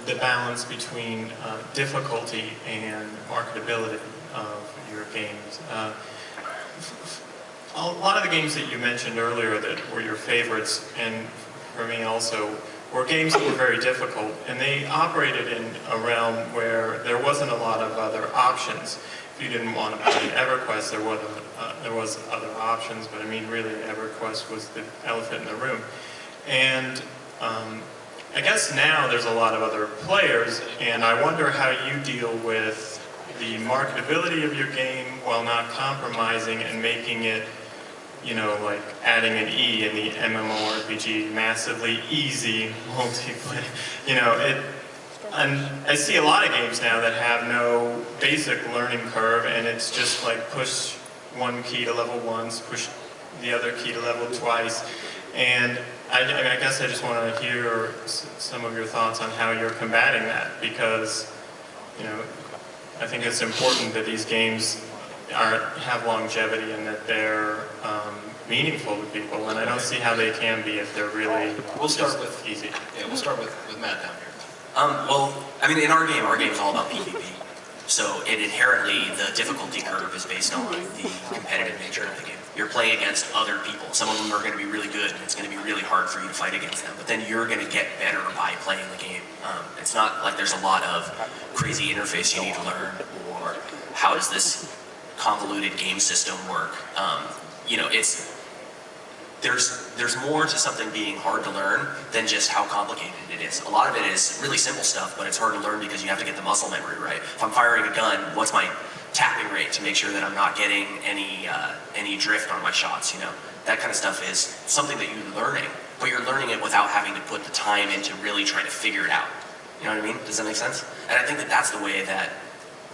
the balance between difficulty and marketability of your games. A lot of the games that you mentioned earlier that were your favorites, and for me also, were games that were very difficult, and they operated in a realm where there wasn't a lot of other options. If you didn't want to play EverQuest, there was other options, but I mean really EverQuest was the elephant in the room. And I guess now there's a lot of other players, and I wonder how you deal with the marketability of your game while not compromising and making it, you know, like adding an E in the MMORPG, massively easy multiplayer. You know, and I see a lot of games now that have no basic learning curve, and it's just like push one key to level once, push the other key to level twice. And I guess I just want to hear some of your thoughts on how you're combating that, because, you know, I think it's important that these games have longevity and that they're meaningful to people, and I don't see how they can be if they're really easy. Yeah, we'll start with Matt down here. Well, I mean, in our game is all about PvP. So it inherently, the difficulty curve is based on the competitive nature of the game. You're playing against other people. Some of them are going to be really good, and it's going to be really hard for you to fight against them. But then you're going to get better by playing the game. It's not like there's a lot of crazy interface you need to learn, or how does this convoluted game system work. You know, there's more to something being hard to learn than just how complicated it is. A lot of it is really simple stuff, but it's hard to learn because you have to get the muscle memory right. If I'm firing a gun, what's my tapping rate to make sure that I'm not getting any drift on my shots, you know? That kind of stuff is something that you're learning, but you're learning it without having to put the time into really trying to figure it out. You know what I mean? Does that make sense? And I think that that's the way that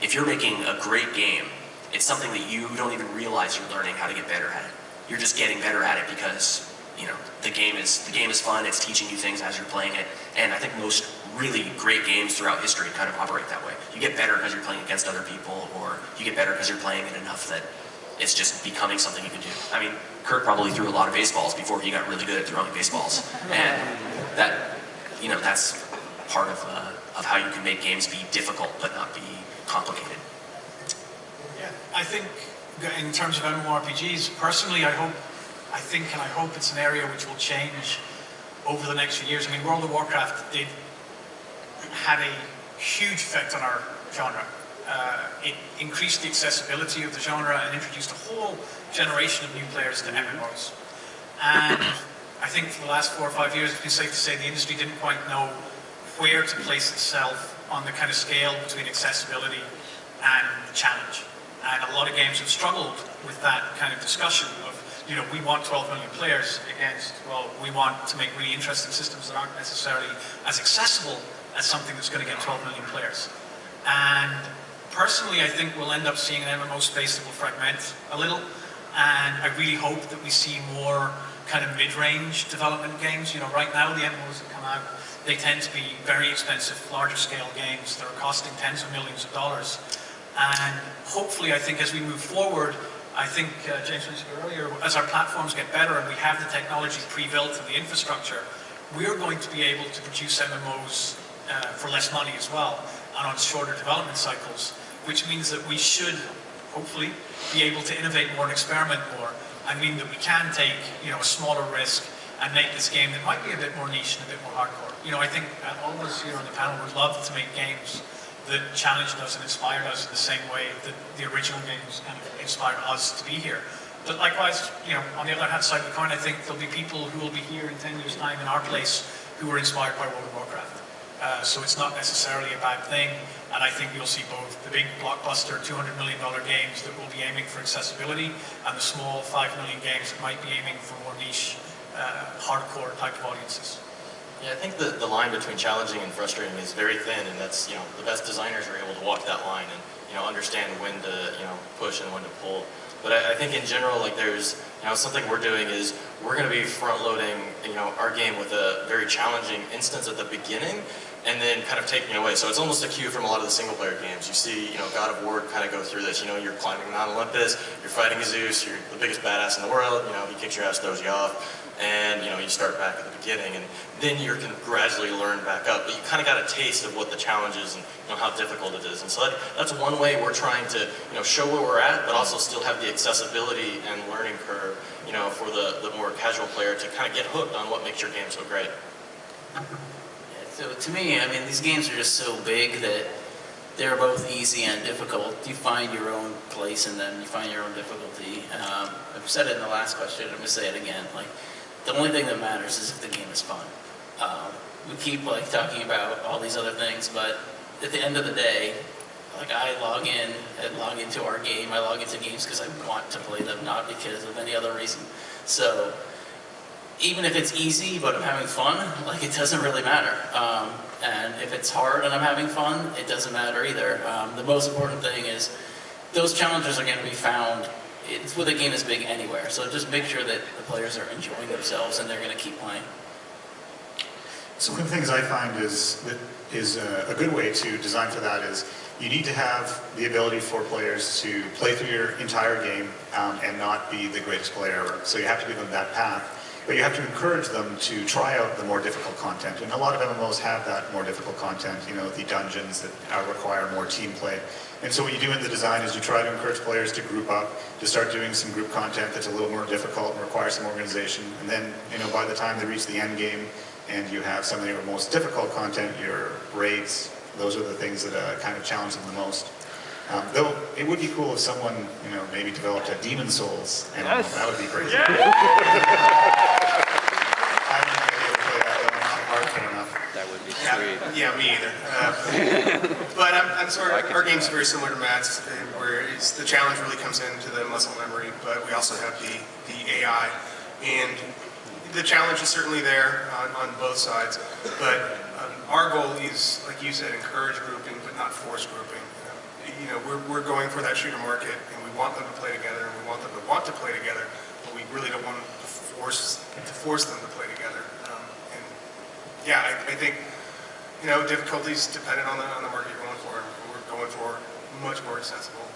if you're making a great game, it's something that you don't even realize you're learning how to get better at it. You're just getting better at it because, you know, the game is fun, it's teaching you things as you're playing it, and I think most really great games throughout history kind of operate that way. You get better because you're playing against other people, or you get better because you're playing it enough that it's just becoming something you can do. I mean, Kurt probably threw a lot of baseballs before he got really good at throwing baseballs, and that, you know, that's part of how you can make games be difficult but not be complicated. Yeah, I think in terms of MMORPGs, personally, I hope it's an area which will change over the next few years. I mean, World of Warcraft had a huge effect on our genre. It increased the accessibility of the genre and introduced a whole generation of new players to MMOs. And I think for the last 4 or 5 years, it's been safe to say the industry didn't quite know where to place itself on the kind of scale between accessibility and challenge. And a lot of games have struggled with that kind of discussion of, you know, we want 12 million players against, well, we want to make really interesting systems that aren't necessarily as accessible as something that's going to get 12 million players. And personally, I think we'll end up seeing an MMO space that will fragment a little. And I really hope that we see more kind of mid-range development games. You know, right now the MMOs that come out, they tend to be very expensive, larger scale games that are costing tens of millions of dollars. And hopefully, I think as we move forward, I think James mentioned earlier, as our platforms get better and we have the technology pre-built and the infrastructure, we're going to be able to produce MMOs for less money as well, and on shorter development cycles, which means that we should, hopefully, be able to innovate more and experiment more. I mean that we can take, you know, a smaller risk and make this game that might be a bit more niche and a bit more hardcore. You know, I think all of us here on the panel would love to make games that challenged us and inspired us in the same way that the original games kind of inspired us to be here. But likewise, you know, on the other hand side of the coin, I think there'll be people who will be here in 10 years' time in our place who were inspired by World of Warcraft. So it's not necessarily a bad thing, and I think you'll see both the big blockbuster $200 million games that will be aiming for accessibility and the small $5 million games that might be aiming for more niche, hardcore type of audiences. Yeah, I think the line between challenging and frustrating is very thin, and that's, you know, the best designers are able to walk that line and, you know, understand when to, you know, push and when to pull. But I think in general, like, there's, you know, something we're doing is we're going to be front loading, you know, our game with a very challenging instance at the beginning, and then kind of taking it away. So it's almost a cue from a lot of the single player games. You see, God of War kind of go through this. You're climbing Mount Olympus, you're fighting Zeus, you're the biggest badass in the world, he kicks your ass, throws you off, and you start back at the beginning, and then you can gradually learn back up. But you kind of got a taste of what the challenge is and how difficult it is. And so that's one way we're trying to show where we're at, but also still have the accessibility and learning curve, for the more casual player to kind of get hooked on what makes your game so great. So to me, I mean, these games are just so big that they're both easy and difficult. You find your own place in them, you find your own difficulty. I've said it in the last question, I'm going to say it again. Like, the only thing that matters is if the game is fun. We keep talking about all these other things, but at the end of the day, I log into our game, I log into games because I want to play them, not because of any other reason. So even if it's easy but I'm having fun, it doesn't really matter. And if it's hard and I'm having fun, it doesn't matter either. The most important thing is those challenges are going to be found with a game this big anywhere. So just make sure that the players are enjoying themselves and they're going to keep playing. So one of the things I find is a good way to design for that is you need to have the ability for players to play through your entire game and not be the greatest player ever. So you have to give them that path. But you have to encourage them to try out the more difficult content. And a lot of MMOs have that more difficult content, the dungeons that require more team play. And so what you do in the design is you try to encourage players to group up, to start doing some group content that's a little more difficult and requires some organization. And then, by the time they reach the end game and you have some of your most difficult content, your raids, those are the things that kind of challenge them the most. Though it would be cool if someone, maybe developed a Demon Souls, and that would be crazy. Yeah. I don't think I'd be able to play that, though. I'm not hardcore enough. That would be sweet. Yeah, me either. But I'm sorry, our game's very similar to Matt's, where the challenge really comes into the muscle memory, but we also have the AI, and the challenge is certainly there on both sides. But our goal is, like you said, encourage grouping, but not force grouping. We're going for that shooter market, and we want them to play together, and we want them to want to play together, but we really don't want to force them to play together. And yeah, I think difficulties dependent on the market you're going for. We're going for much more accessible.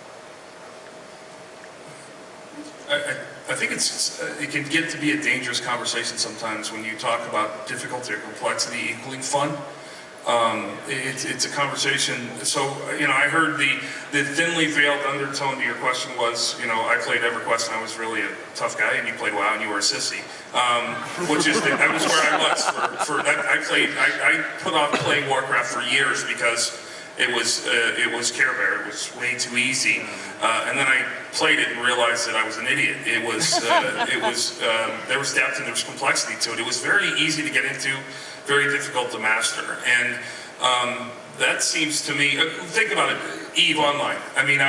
I think it can get to be a dangerous conversation sometimes when you talk about difficulty or complexity equaling fun. It's a conversation. So, I heard the thinly veiled undertone to your question was, I played EverQuest and I was really a tough guy, and you played WoW and you were a sissy. Which is, that was where I was for that. I put off playing Warcraft for years because it was Care Bear. It was way too easy. And then I played it and realized that I was an idiot. There was depth and there was complexity to it. It was very easy to get into, very difficult to master. And that seems to me, think about it, EVE Online. I mean,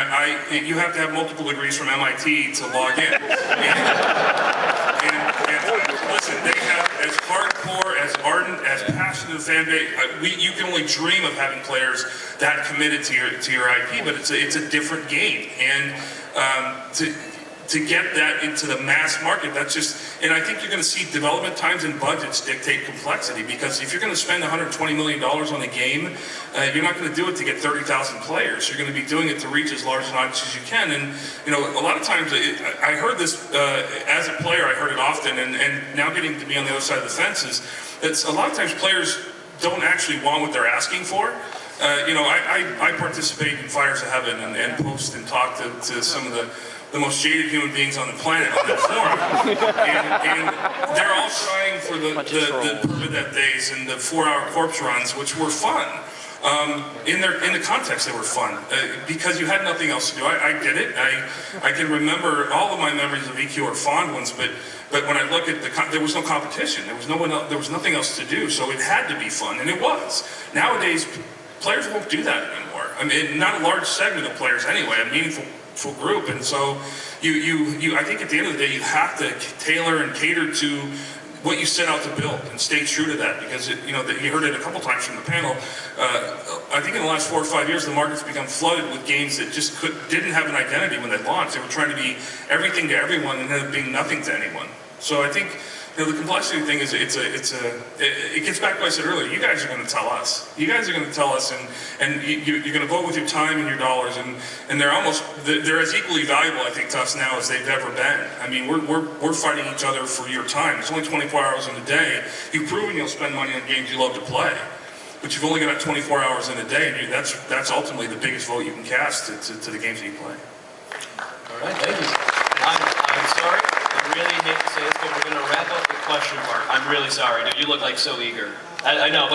you have to have multiple degrees from MIT to log in. And listen, they have as hardcore, as ardent, as passionate a fan base. You can only dream of having players that committed to your IP, but it's a different game. And to get that into the mass market, and I think you're going to see development times and budgets dictate complexity, because if you're going to spend $120 million on a game, you're not going to do it to get 30,000 players. You're going to be doing it to reach as large an audience as you can. And a lot of times, I heard this as a player, I heard it often, and now getting to be on the other side of the fence is that a lot of times players don't actually want what they're asking for. I participate in Fires of Heaven and post and talk to some of the most jaded human beings on the planet on that forum, and they're all trying for the Permadeath days and the 4-hour corpse runs, which were fun. In the context, they were fun because you had nothing else to do. I did it. I can remember all of my memories of EQ are fond ones, but when I look at there was no competition. There was nothing else to do, so it had to be fun, and it was. Nowadays, players won't do that anymore. I mean, not a large segment of players anyway. A meaningful group, and so I think at the end of the day you have to tailor and cater to what you set out to build and stay true to that, because you heard it a couple times from the panel. I think in the last 4 or 5 years the market's become flooded with games that just didn't have an identity when they launched. They were trying to be everything to everyone and ended up being nothing to anyone. So I think You know, the complexity thing is it gets back to what I said earlier. You guys are going to tell us. You guys are going to tell us, and you're going to vote with your time and your dollars, and they're as equally valuable, I think, to us now as they've ever been. I mean, we're fighting each other for your time. It's only 24 hours in a day. You've proven you'll spend money on games you love to play, but you've only got 24 hours in a day, and that's ultimately the biggest vote you can cast to the games that you play. All right, thank you. I'm sorry. I really hate to say this, but we're going to wrap up the question part. I'm really sorry, dude. You look like so eager. I know.